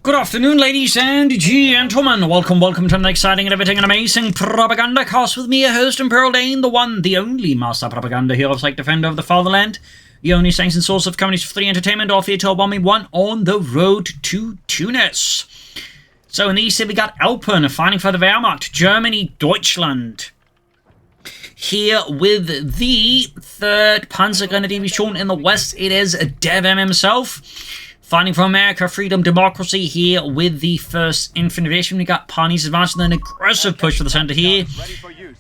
Good afternoon, ladies and gentlemen. Welcome to an exciting and everything and amazing Propagandacast with me, your host, Imperial Dane, the one, the only master propaganda hero, like defender of the fatherland, the only sanctioned source of communist free entertainment, off here to bombing one on the road to Tunis. So in the east, we got Elpern fighting for the Wehrmacht, Germany, Deutschland. Here with the 3rd Panzergrenadier in the west, it is DevM himself. Fighting for America, freedom, democracy here with the 1st Infantry Division. We got Panis advancing an aggressive push for the center here.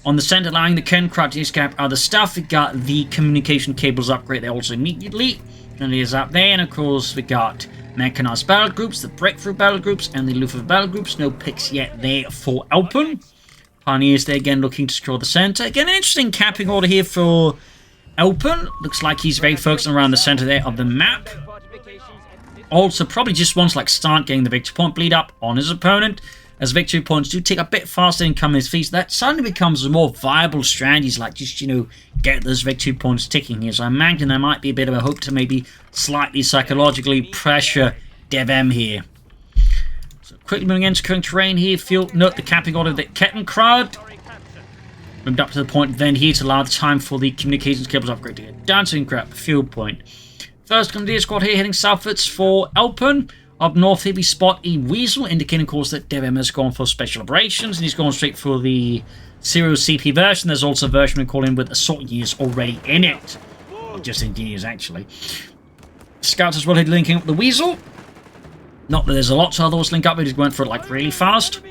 On the center, allowing the Ken-Krat to escape other stuff. We got the communication cables upgrade there also immediately. And it is up there. And of course, we got Mechanized battle groups, the Breakthrough battle groups, and the Luftwaffe battle groups. No picks yet there for Elpern. Pioneers there again looking to secure the center. Again, an interesting capping order here for Elpern. Looks like he's very focused around the center there of the map. Also, probably just wants to start getting the victory point bleed up on his opponent, as victory points do take a bit faster than come his feet. So that suddenly becomes a more viable strategy, like just, get those victory points ticking here. So I imagine there might be a bit of a hope to maybe slightly psychologically pressure DevM here. So quickly moving into current terrain here, note the capping order that Kettenkrad moved up to the point then here to allow the time for the communications cables upgrade to get down to grab field point. First Grenadier Squad here heading southwards for Elpern. Up north here we spot a Weasel, indicating of course that DevM has gone for special operations, and he's gone straight for the serial CP version. There's also a version we call in with assault units already in it. Or just engineers actually. Scouts as well here linking up with the Weasel. Not that there's a lot to others link up, but he's going for it really fast.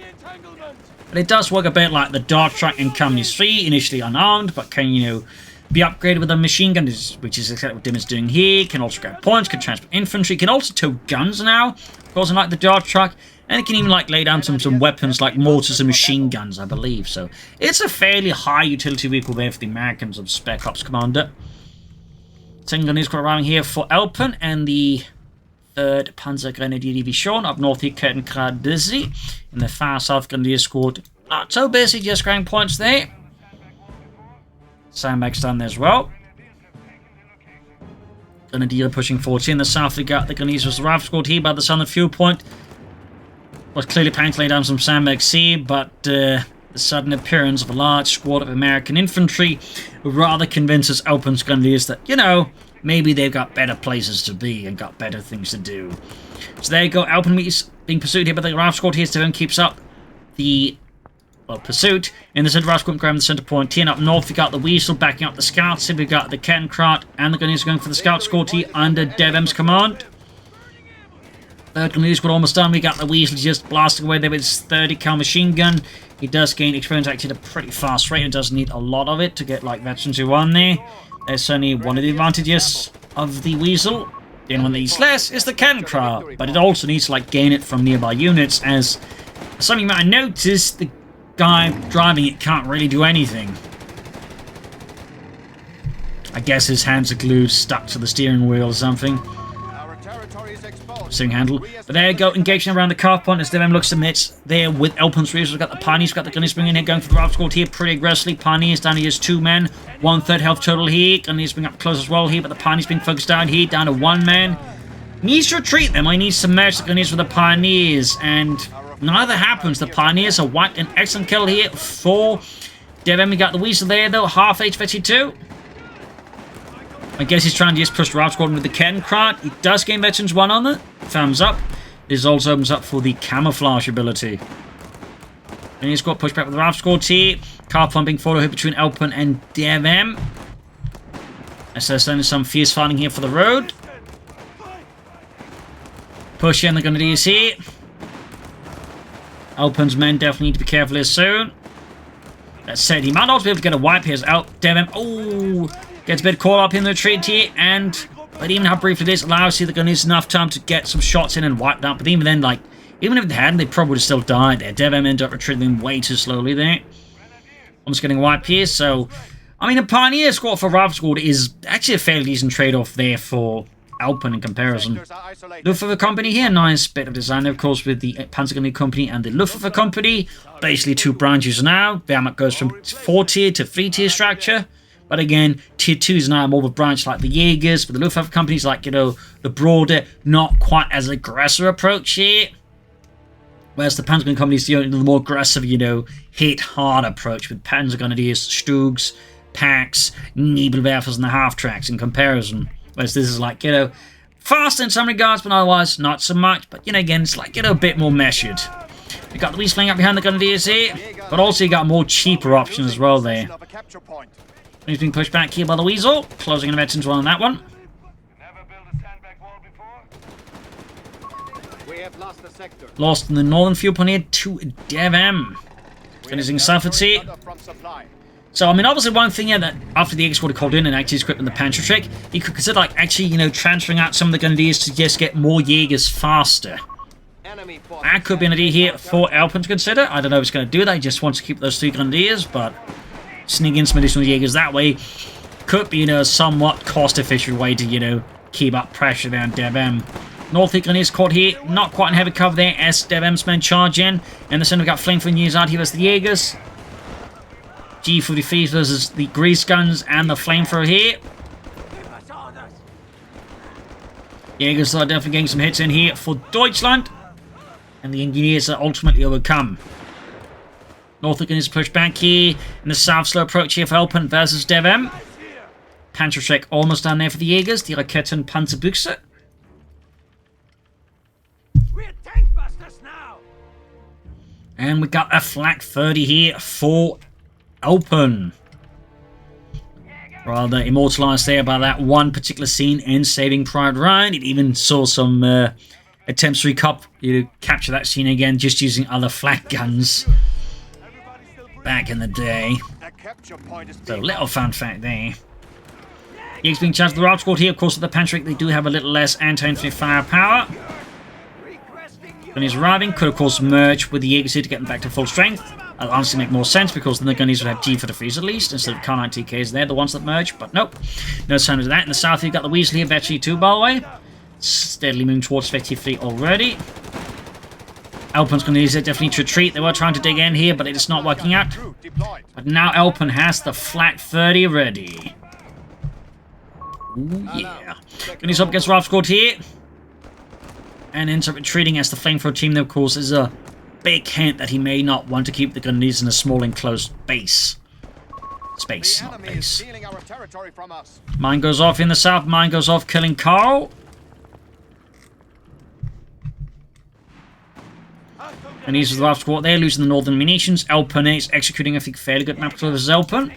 But it does work a bit like the Dart Truck in Company 3, initially unarmed, but can, be upgraded with a machine gun, which is exactly what Dim is doing here. Can also grab points, can transport infantry, can also tow guns now, of course, unlike the Dart Truck, and it can even lay down some weapons like mortars and machine guns, I believe. So it's a fairly high utility vehicle there for the Americans of Spec Ops Commander. Second Grenadier Squad arriving here for Elpern and the 3rd Panzergrenadier Division. Up north here, Kettenkrad busy. In the far south, Grenadier Squad not so busy, just grabbing points there. Sandbags done there as well. Grenadier pushing forward. In the south, we got the Grenadiers Rifle Squad here by the southern fuel point. Was clearly planning to lay down some sandbags here, but the sudden appearance of a large squad of American infantry rather convinces Elpern's Grenadiers that, maybe they've got better places to be and got better things to do. So there you go. Elpern is being pursued here by the Rifle Squad here. DevM keeps up the pursuit. In the center, Rifle Squad grabbing the center point here. And up north, we got the Weasel backing up the scouts here. We got the Ken-Krat and the Grenadiers going for the scout squad here under DevM's command. 3rd Grenadier Squad almost done. We got the Weasel just blasting away there with his 30 cal machine gun. He does gain experience actually at a pretty fast rate and does need a lot of it to get veterans who won there. There's certainly one of the advantages of the Weasel. The only one that needs less is the Ken-Krat, but it also needs to gain it from nearby units, as something you might have noticed, the guy driving it can't really do anything. I guess his hands are glued, stuck to the steering wheel or something. Steering handle. But there you go, engaging around the car point as DevM looks to midst there with Elpern's Rears. We've got the Pioneers, we've got the Grenadiers bringing in here, going for the Rifle Squad here pretty aggressively. Pioneers down to just 2 men, 1/3 health total here. Grenadiers bring up close as well here, but the Pioneers being focused down here, down to 1 man. Needs to retreat them, I need some merge the Grenadiers with the Pioneers, and neither happens. The Pioneers are wiped. An excellent kill here for DevM. We got the Weasel there, though. Half HP 2. I guess he's trying to just push the Rifle Squad with the Ken-Krat. He does gain veterans 1 on it. Thumbs up. This also opens up for the camouflage ability. And he's got pushed back with the Rifle Squad here. Car pumping forward here between Elpern and DevM. As there's then some fierce fighting here for the road. Push in the Grenadiers here. Elpern's men definitely need to be careful here soon. That said, he might also be able to get a wipe here as DevM. Gets a bit caught up in the retreat here, but even how brief it is allows the Grenadiers enough time to get some shots in and wipe out. But even then, even if they hadn't, they probably would have still died there. DevM ended up retreating way too slowly there. Almost getting a wipe here, so a Pioneer Squad for Rifle Squad is actually a fairly decent trade-off there for Elpern in comparison. Luftwaffe Company here, nice bit of design, of course, with the Panzergrenadier Company and the Luftwaffe Company. Basically 2 branches now. Wehrmacht goes from 4-tier to 3-tier structure. But again, Tier 2 is now more of a branch like the Jaegers, but the Luftwaffe companies the broader, not quite as aggressive approach here. Whereas the Panzer Company is the more aggressive, hit hard approach with Panzer Grenadiers, Stugs, Packs, Nebelwerfers, and the half-tracks in comparison. Whereas this is like, fast in some regards, but otherwise not so much. But, again, it's like, a bit more measured. You got the Weasel flying up behind the Grenadiers here, but also you got more cheaper options as well there. He's being pushed back here by the Weasel, closing in veterans well on that one. Lost in the northern field point here to DevM. Finishing Suffolk's here. So, I mean, obviously one thing here that after the Aegis Squad called in and actually equipped the Panzerschreck, you could consider, like, actually, transferring out some of the Grenadiers to just get more Jaegers faster. That could be an idea here for Elpern to consider. I don't know if it's going to do that. He just wants to keep those 3 Grenadiers, but sneak in some additional Jaegers that way could be, a somewhat cost-efficient way to, keep up pressure there on DevM. North Grenadiers caught here, not quite in heavy cover there as DevM's men charge in. In the center, we've got flamethrower units out here versus the Jaegers. G43 versus the grease guns and the flamethrower here. Jaegers are definitely getting some hits in here for Deutschland. And the engineers are ultimately overcome. North Grenadiers push back here. In the south, slow approach here for Elpern versus DevM. Panzerschreck almost down there for the Jaegers. Die Raketen Panzerbüchse. And we got a flak 30 here for Elpern. Rather immortalized there by that one particular scene in Saving Private Ryan. It even saw some attempts to capture that scene again just using other flak guns back in the day. So, little fun fact there. Jaegers being charged with the Route Squad here. Of course, with the Panzerschreck, they do have a little less anti-infantry firepower. When he's arriving, could of course merge with the Jaegers here to get them back to full strength. That'll honestly make more sense because then the Grenadiers would have G43s at least instead of Car 9 TKs. They're the ones that merge, but nope. No sign of that. In the south, you've got the Weasel here, Vetri 2 by the way. Steadily moving towards Vetri 3 already. Elpern's Grenadiers definitely need to retreat. They were trying to dig in here, but it's not working out. But now Elpern has the flak 30 ready. Ooh, yeah. Grenadiers up against Ralph Squad here. And ends up retreating as the flamethrower team, there, of course, is a big hint that he may not want to keep the Grenadiers in a small enclosed base. Space, not base. Mine goes off in the south. Mine goes off, killing Carl. And he's the last squad there, losing the northern munitions. Elpern is executing, I think, fairly good map control versus Elpern.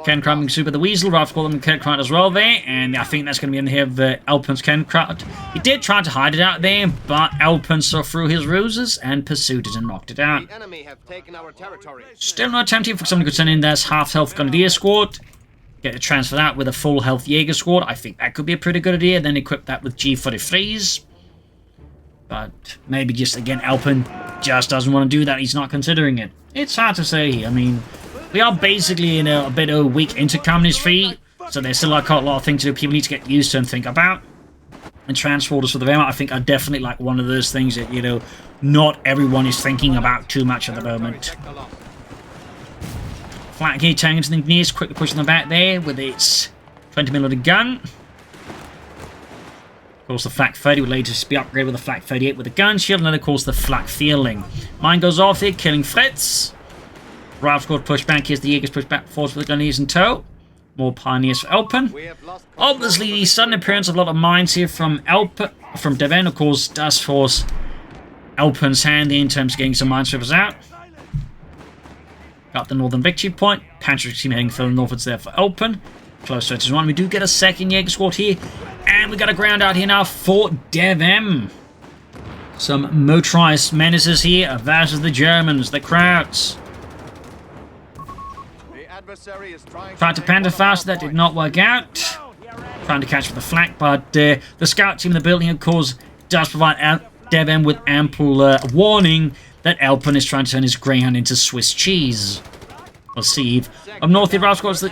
Kenkrat being super the Weasel, Ralph called them Kenkrat as well there, and I think that's going to be in here of Elpern's Kenkrat. He did try to hide it out there, but Elpern saw through his ruses and pursued it and knocked it out. Still no attempt here for someone who could send in their half-health Grenadier squad. Get a transfer that with a full-health Jaeger squad. I think that could be a pretty good idea, then equip that with G43s. But maybe just, again, Elpern just doesn't want to do that. He's not considering it. It's hard to say. I mean, we are basically in a bit of a week into Communist 3, so there's still like a lot of things to do people need to get used to and think about. And transporters for the Wehrmacht, I think, are definitely like one of those things that, not everyone is thinking about too much at the moment. Flak here, turning into the engineers, quickly pushing them back there with its 20mm gun. Of course, the Flak 30 would later be upgraded with the Flak 38 with a gun shield, and then, of course, the Flak Feeling. Mine goes off here, killing Fritz. Ralph squad push back. Here's the Jaegers push back forwards with the Grenadiers in tow. More pioneers for Elpern. Obviously, the sudden appearance of a lot of mines here from DevM, of course, does force Elpern's hand in terms of getting some minesweepers out. Got the northern victory point. Panzer team heading further northwards there for Elpern. Close to it. We do get a second Jaeger squad here. And we got a ground out here now for DevM. Some motorized menaces here versus the Germans, the Krauts. Tried to panda fast, that did not work out. Trying to catch with the flak, but the scout team in the building, of course, does provide DevM with ample warning that Elpern is trying to turn his Greyhound into Swiss cheese. We'll see. Up north here, Ralph squad's the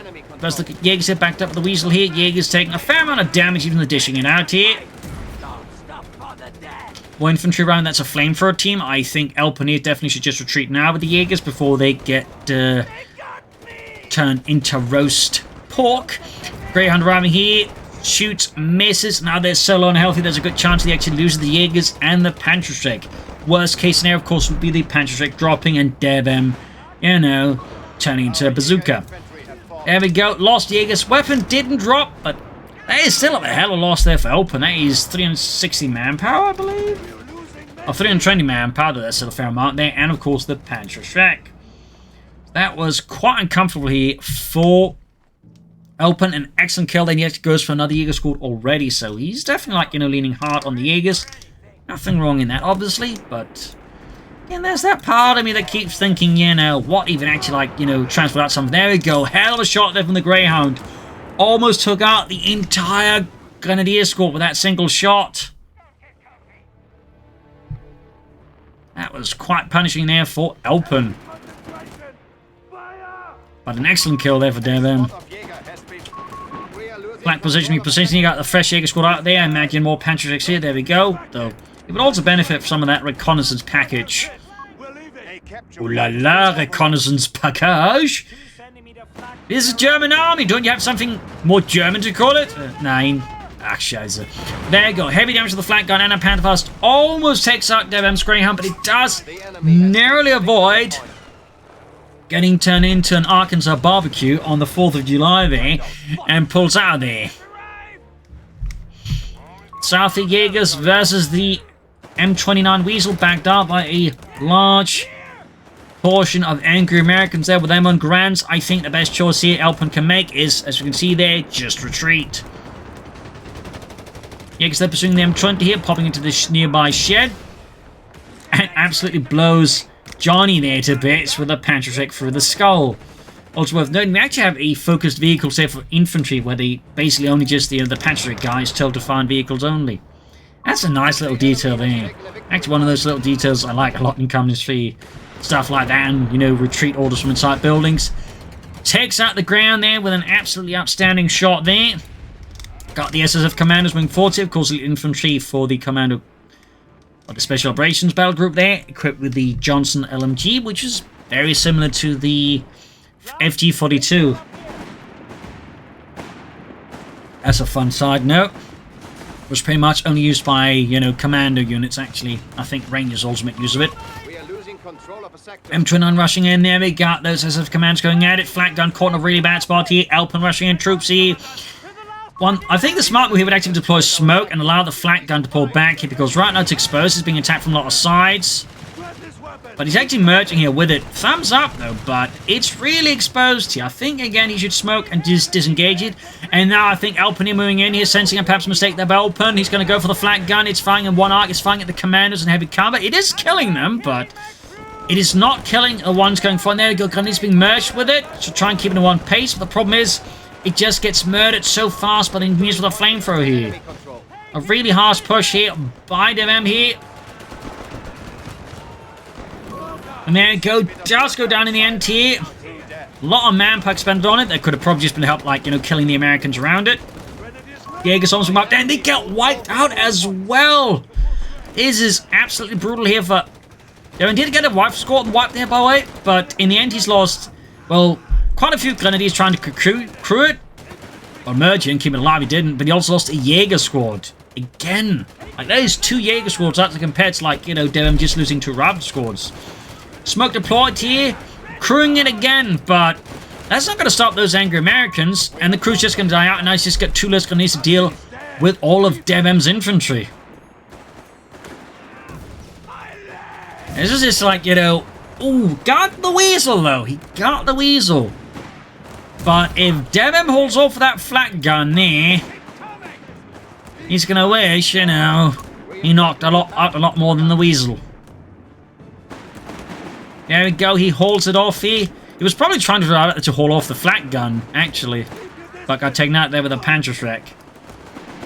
Jaegers here backed up with the Weasel here. Jaegers taking a fair amount of damage, even the dishing it out here. More infantry around, that's a flamethrower team. I think Elpern here definitely should just retreat now with the Jaegers before they get turned into roast pork. Greyhound arriving here, shoots, misses. Now they're so low and healthy, there's a good chance they actually lose the Jaegers and the Panzerstreck. Worst case scenario, of course, would be the Panzerstreck dropping and DevM, you know, turning into a bazooka. There we go. Lost Jaegers. Weapon didn't drop, but that is still a hell of a loss there for Elpern. That is 360 manpower, I believe. Or 320 manpower, that's still a fair amount there. And, of course, the Panzerstreck. That was quite uncomfortable here for Elpern. An excellent kill. Then he actually goes for another Jaeger squad already. So he's definitely, like, you know, leaning hard on the Jaegers. Nothing wrong in that, obviously. But, yeah, there's that part of me that keeps thinking, you know, what even actually, like, you know, transferred out something. There we go. Hell of a shot there from the Greyhound. Almost took out the entire Grenadier squad with that single shot. That was quite punishing there for Elpern. But an excellent kill there for DevM. Flank positioning, you got the fresh Jaeger squad out there. I imagine more Panzerstrecks here. There we go. Though it would also benefit from some of that reconnaissance package. Ooh la la, reconnaissance package. This is German army. Don't you have something more German to call it? Nein. Ah, scheiße. There you go. Heavy damage to the flank gun and a Pantherfast almost takes out DevM's Greyhound, but it does narrowly avoid getting turned into an Arkansas barbecue on the 4th of July there, and pulls out of there. Southie Jaegers versus the M29 Weasel, backed up by a large portion of angry Americans there with them on Grants. I think the best choice here Elpern can make is, as you can see there, just retreat. Jaegers they're pursuing the M20 here, popping into this nearby shed, and absolutely blows Johnny there to bits with a Panzerstreck through the skull. Also worth noting, we actually have a focused vehicle set for infantry, where they basically only just the Panzerstreck guys told to find vehicles only. That's a nice little detail there. Actually, one of those little details I like a lot in Communist 3. Stuff like that, and, you know, retreat orders from inside buildings. Takes out the ground there with an absolutely outstanding shot there. Got the SSF commandos moving forward here. Of course, the infantry for the commando of the Special Operations battle group there, equipped with the Johnson LMG, which is very similar to the FG-42. That's a fun side note. Was pretty much only used by, you know, commando units, actually. I think Rangers also make use of it. M29 rushing in there. We got those SF commands going at it. Flank gun caught in a really bad spot here. Elpern rushing in troops here. I think the smart move here would actually deploy smoke and allow the flank gun to pull back here, because right now it's exposed. It's being attacked from a lot of sides. But he's actually merging here with it. Thumbs up though, but it's really exposed here. I think again he should smoke and just disengage it. And now I think Elpern here moving in here, sensing a perhaps mistake there by Elpern. He's going to go for the flank gun. It's firing in one arc. It's firing at the commandos and heavy cover. It is killing them, but it is not killing the ones going for it. There we go. Grenadiers being merged with it. Should try and keep it in one pace. But the problem is, it just gets murdered so fast by the engineers with a flamethrower here. A really harsh push here by DevM here. And there we go. Does go down in the end here. A lot of manpower expended on it. That could have probably just been help, like, you know, killing the Americans around it. Jaegers almost wiped out. And they get wiped out as well. This is absolutely brutal here for... They did get a wipe squad wiped there, by the way, but in the end he's lost, well, quite a few Grenadiers trying to crew it, or merge it and keep it alive. He didn't, but he also lost a Jaeger squad. Again, like, that is 2 Jaeger squads, that's compared to, like, you know, DevM just losing 2 Raptor squads. Smoke deployed here, crewing it again, but that's not going to stop those angry Americans, and the crew's just going to die out, and now he's just got 2 less Grenadiers to deal with all of DevM's infantry. This is just like, you know, ooh, got the weasel though. He got the weasel. But if DevM holds off for that flat gun there, he's gonna wish, you know, he knocked out a lot more than the weasel. There we go. He holds it off here. He was probably trying to hold off the flat gun, actually, but got taken out there with a Panzerstreck.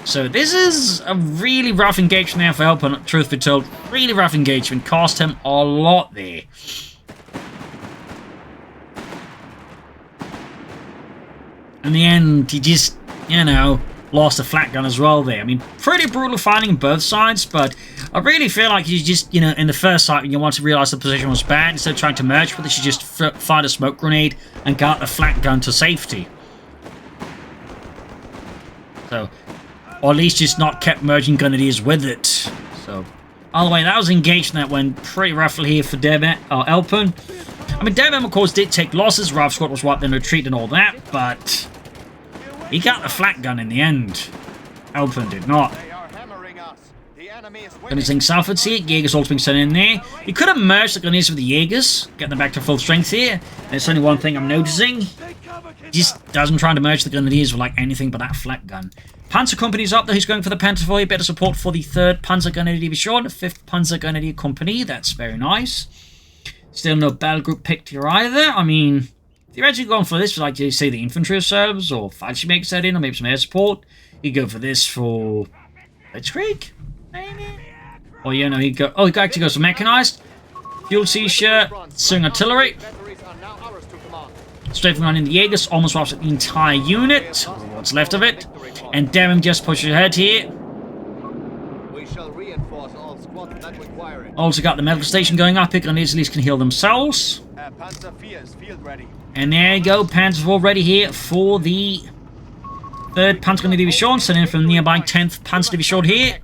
So this is a really rough engagement there for Elpern, truth be told. Really rough engagement. Cost him a lot there. In the end, he just, you know, lost a flat gun as well there. I mean, pretty brutal fighting on both sides, but I really feel like you just, you know, in the first fight, when you want to realize the position was bad, instead of trying to merge with it, you just fired a smoke grenade and got the flat gun to safety. So Or at least just not kept merging grenadiers with it. So, by the way, that was engagement that went pretty roughly here for Elpern. I mean, DevM, of course, did take losses. Rav Squad was wiped in retreat and all that, but he got the flak gun in the end. Elpern did not. Anything southwards here. Jaegers also being sent in there. You could have merged the grenadiers with the Jaegers, get them back to full strength here. There's only one thing I'm noticing. He just doesn't try to merge the grenadiers with like anything but that flak gun. Panzer Company's up there. He's going for the Panzer IV. Better support for the 3rd Panzer Grenadier Division, the 5th Panzer Grenadier Company. That's very nice. Still no battle group picked here either. I mean, theoretically going for this for, like, say, the infantry reserves, or Fallschirmjäger set in, or maybe some air support. You go for this for Blitzkrieg, maybe? Or, you know, he actually goes for Mechanized. Fuel T-shirt, Sung Artillery. Strafing around in the Jaegers, almost wipes out the entire unit, or what's left of it. And DevM just pushes ahead here. Also got the medical station going up here, and at least can heal themselves. And there you go, Panzer IV ready here for the 3rd Panzer Grenadier Division, sent in from nearby 10th Panzer Division here.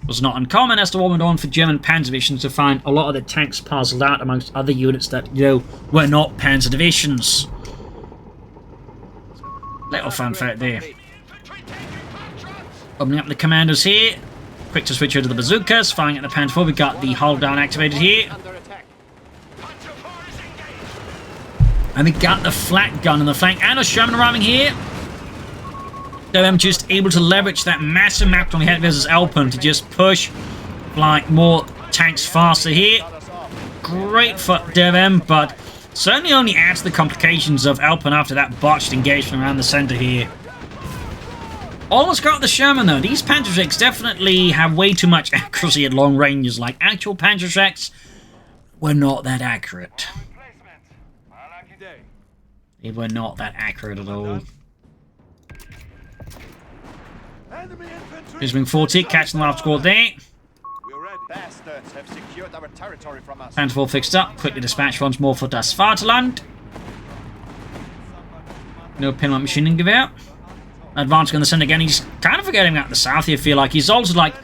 It was not uncommon as the war went on for German Panzer Divisions to find a lot of the tanks parceled out amongst other units that, you know, were not Panzer Divisions. Little fun fact there. Opening up the commandos here. Quick to switch over to the bazookas, firing at the Panzer IV. We got the hull down activated here. And we got the flak gun on the flank. And a Sherman arriving here. DevM just able to leverage that massive map we had versus Elpern to just push like more tanks faster here. Great for DevM, but certainly only adds to the complications of Elpern after that botched engagement around the center here. Almost got the Sherman though. These Panzerschrecks definitely have way too much accuracy at long ranges. Like actual Panzerschrecks were not that accurate. They were not that accurate at all. Here's Wing 40, catching the last squad there. Panzer IV fixed up, quickly dispatched once more for Das Vaterland. No pin on machining gewehr. Advancing on the center again, he's kind of forgetting about the south here, I feel like. He's also like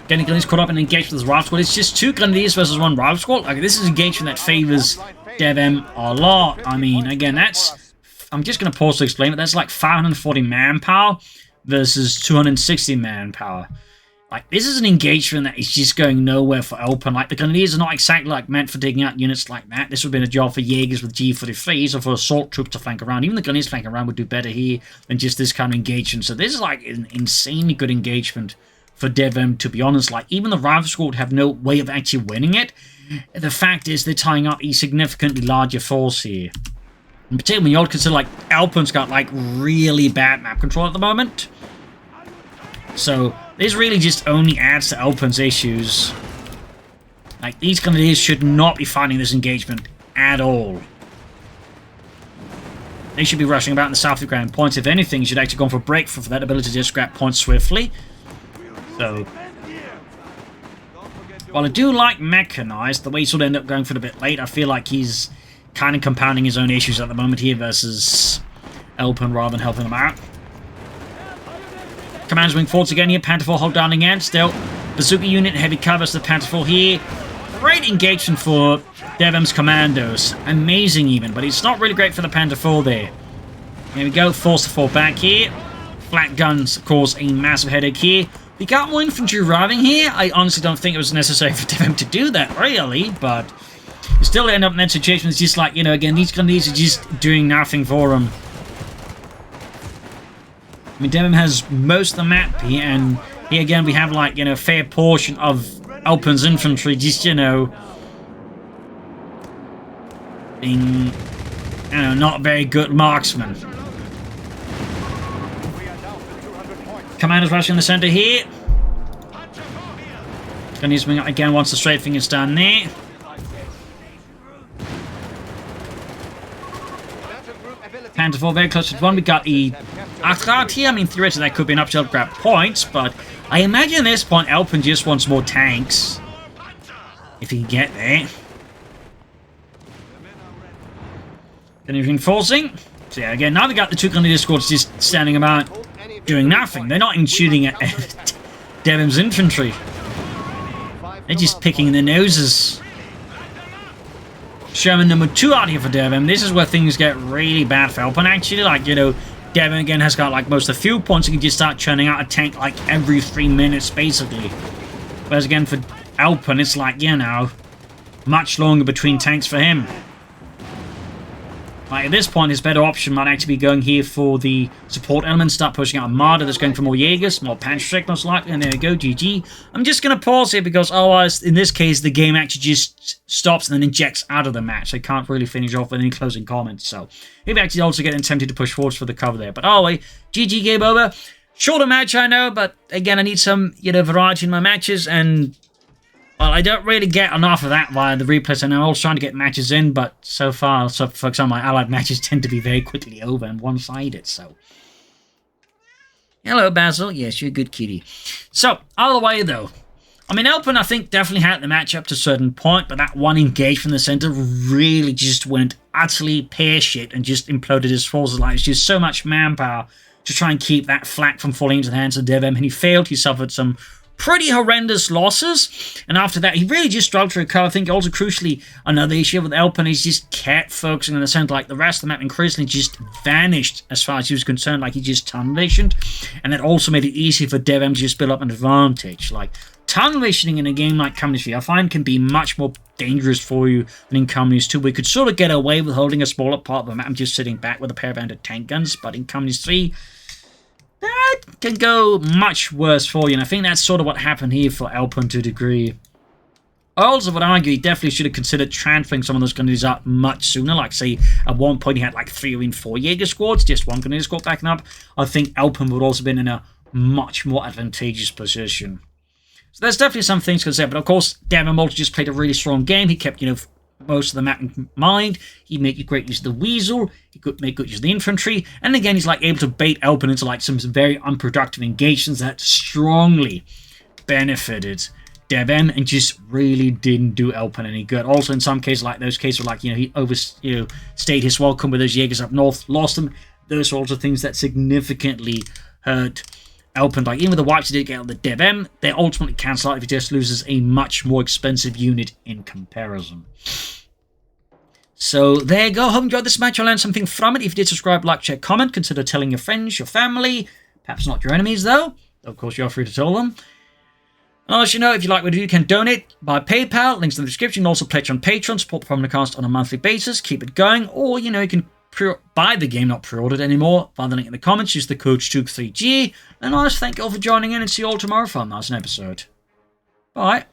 getting grenadiers caught up and engaged with his rival squad. It's just 2 grenadiers versus 1 rival squad. Like, this is engagement that favors DevM a lot. I mean, again, that's... I'm just going to pause to explain it. That's like 540 manpower versus 260 manpower. Like, this is an engagement that is just going nowhere for Elpern. Like, the grenadiers are not exactly like meant for taking out units like that. This would have been a job for Jaegers with G43s or for assault troops to flank around. Even the grenadiers flanking around would do better here than just this kind of engagement. So this is like an insanely good engagement for DevM, to be honest. Like, even the rival squad would have no way of actually winning it. The fact is they're tying up a significantly larger force here. In particular, when you consider, like, Elpern's got, like, really bad map control at the moment. So, this really just only adds to Elpern's issues. Like, these grenadiers should not be fighting this engagement at all. They should be rushing about in the south of ground points. If anything, you should actually go for a breakthrough for that ability to just grab points swiftly. So, while I do like Mechanized, the way he sort of ended up going for it a bit late, I feel like he's kind of compounding his own issues at the moment here versus Elpern rather than helping them out. Commander's Wing forwards again here. Panther IV hold down again. Still, Bazooka unit, heavy covers the Panther IV here. Great engagement for DevM's commandos. Amazing even, but it's not really great for the Panther IV there. Here we go. Force the fall back here. Flat guns cause a massive headache here. We got more infantry arriving here. I honestly don't think it was necessary for DevM to do that, really, but you still end up in that situation. It's just like, you know, again, these grenadiers are just doing nothing for them. I mean, DevM has most of the map here, and here again we have, like, you know, a fair portion of Elpern's infantry just, you know, being, you know, not very good marksmen. Commanders rushing in the center here. Gonna use wing again once the strafing is done there. Panther IV very close to 1. We got the Achrat here. I mean, theoretically that could be an upshot grab points, but I imagine at this point Elpern just wants more tanks. If he can get there. Then he's reinforcing. So yeah, again, now we got the 2 grenadier squads just standing about. doing nothing. They're not even shooting at DevM's infantry. They're just picking their noses. Sherman number 2 out here for DevM. This is where things get really bad for Elpern, actually. Like, you know, DevM again has got like most of the fuel points. He can just start churning out a tank like every 3 minutes, basically. Whereas again for Elpern, it's like, you know, much longer between tanks for him. Like, at this point, his better option might actually be going here for the support element, start pushing out Armada that's going for more Jaegers, more Panzerstreck most likely, and there we go, GG. I'm just going to pause here because otherwise, in this case, the game actually just stops and then ejects out of the match. I can't really finish off with any closing comments, so maybe actually also getting tempted to push forwards for the cover there. But anyway, GG, game over. Shorter match, I know, but again, I need some, you know, variety in my matches, and well, I don't really get enough of that via the replays, and I'm also trying to get matches in, but so far, for example, my allied matches tend to be very quickly over and one-sided, so. Hello, Basil. Yes, you're a good kitty. So, either way, though, I mean, Elpern, I think, definitely had the match up to a certain point, but that one engage from the center really just went utterly pear-shit and just imploded his forces. Like, it's just so much manpower to try and keep that flak from falling into the hands of DevM, and he failed. He suffered some pretty horrendous losses, and after that he really just struggled to recover. I think also crucially another issue with Elpern is just kept focusing on the center. Like the rest of the map increasingly just vanished as far as he was concerned. Like he just tunnel visioned, and that also made it easy for DevM to just build up an advantage. Like tunnel visioning in a game like Company 3 I find can be much more dangerous for you than in Company 2. We could sort of get away with holding a smaller part of the map and just sitting back with a pair of banded tank guns, but in Company 3 that can go much worse for you, and I think that's sort of what happened here for Elpern to a degree. I also would argue he definitely should have considered transferring some of those Grenadiers up much sooner. Like, say, at one point he had like 3 or even 4 Jaeger squads, just 1 Grenadier squad backing up. I think Elpern would also have been in a much more advantageous position. So there's definitely some things to consider, but of course, DevM also just played a really strong game. He kept, you know, most of the map in mind. He made great use of the Weasel. He could make good use of the infantry. And again, he's like able to bait Elpern into like some very unproductive engagements that strongly benefited DevM and just really didn't do Elpern any good. Also, in some cases, like those cases where like, you know, he overstayed his welcome with those Jaegers up north, lost them. Those are also things that significantly hurt Elpern. Like even with the wipes he did get on the DevM, they ultimately cancel out if he just loses a much more expensive unit in comparison. So there you go. Hope you enjoyed this match. I learned something from it. If you did, subscribe, like, share, comment. Consider telling your friends, your family. Perhaps not your enemies, though. Of course, you're free to tell them. And as you know, if you like what I do, you can donate by PayPal. Links in the description. You can also pledge on Patreon. Support the Propagandacast on a monthly basis. Keep it going. Or, you know, you can buy the game, not pre-ordered anymore. Find the link in the comments. Use the code Coh3G. And I just thank you all for joining in and see you all tomorrow for another episode. Bye.